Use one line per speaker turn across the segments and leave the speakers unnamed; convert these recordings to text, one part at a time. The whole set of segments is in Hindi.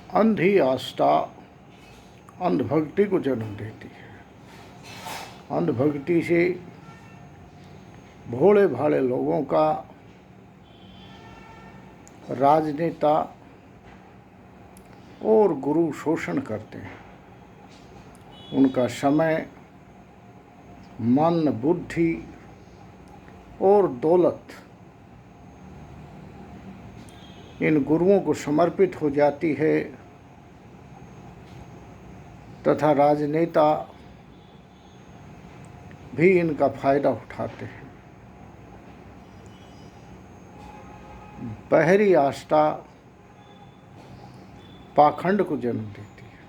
अंधी आस्था अंधभक्ति को जन्म देती है। अंधभक्ति से भोले भाले लोगों का राजनेता और गुरु शोषण करते हैं। उनका समय, मन, बुद्धि और दौलत इन गुरुओं को समर्पित हो जाती है तथा राजनेता भी इनका फायदा उठाते हैं। बहरी आस्था पाखंड को जन्म देती है।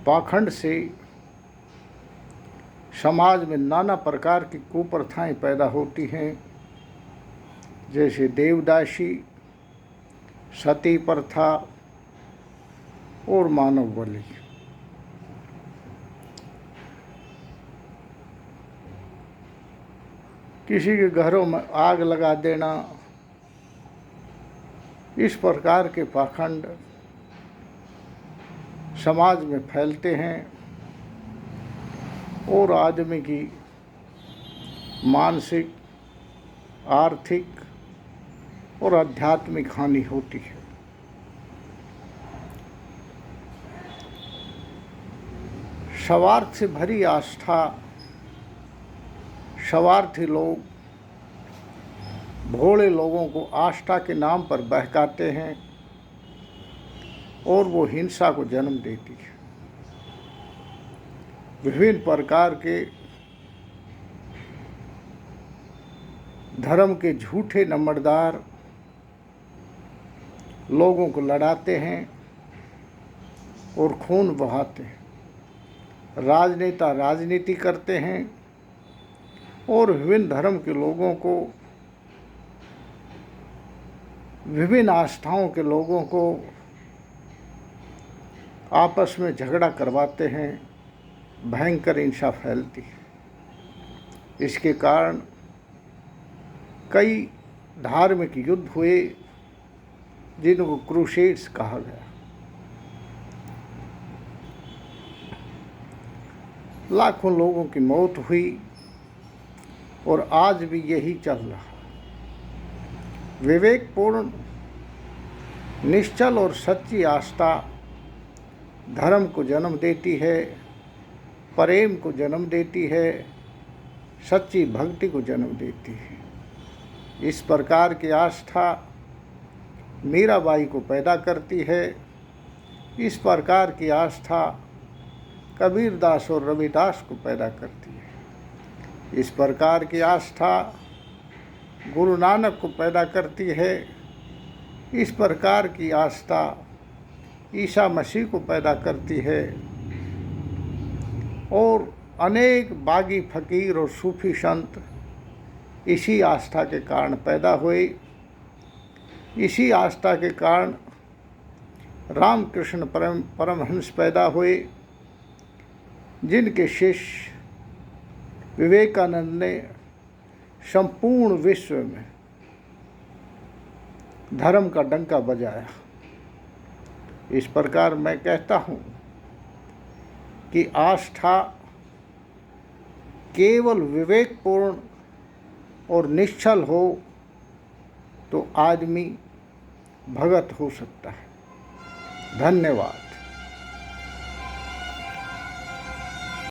पाखंड से समाज में नाना प्रकार की कुप्रथाएं पैदा होती हैं, जैसे देवदासी, सती प्रथा और मानव बलि। किसी के घरों में आग लगा देना, इस प्रकार के पाखंड समाज में फैलते हैं और आदमी की मानसिक, आर्थिक और आध्यात्मिक हानि होती है। स्वार्थ से भरी आस्था, स्वार्थी लोग भोले लोगों को आस्था के नाम पर बहकाते हैं और वो हिंसा को जन्म देती है। विभिन्न प्रकार के धर्म के झूठे नंबरदार लोगों को लड़ाते हैं और खून बहाते हैं। राजनेता राजनीति करते हैं और विभिन्न धर्म के लोगों को, विभिन्न आस्थाओं के लोगों को आपस में झगड़ा करवाते हैं। भयंकर हिंसा फैलती है। इसके कारण कई धार्मिक युद्ध हुए जिनको क्रूसेड्स कहा गया। लाखों लोगों की मौत हुई और आज भी यही चल रहा। विवेकपूर्ण, निश्चल और सच्ची आस्था धर्म को जन्म देती है, प्रेम को जन्म देती है, सच्ची भक्ति को जन्म देती है। इस प्रकार की आस्था मीराबाई को पैदा करती है। इस प्रकार की आस्था कबीरदास और रविदास को पैदा करती है। इस प्रकार की आस्था गुरु नानक को पैदा करती है। इस प्रकार की आस्था ईसा मसीह को पैदा करती है और अनेक बागी फकीर और सूफी संत इसी आस्था के कारण पैदा हुए। इसी आस्था के कारण रामकृष्ण परमहंस पैदा हुए, जिनके शिष्य विवेकानंद ने संपूर्ण विश्व में धर्म का डंका बजाया। इस प्रकार मैं कहता हूँ कि आस्था केवल विवेकपूर्ण और निश्चल हो तो आदमी भगत हो सकता है। धन्यवाद।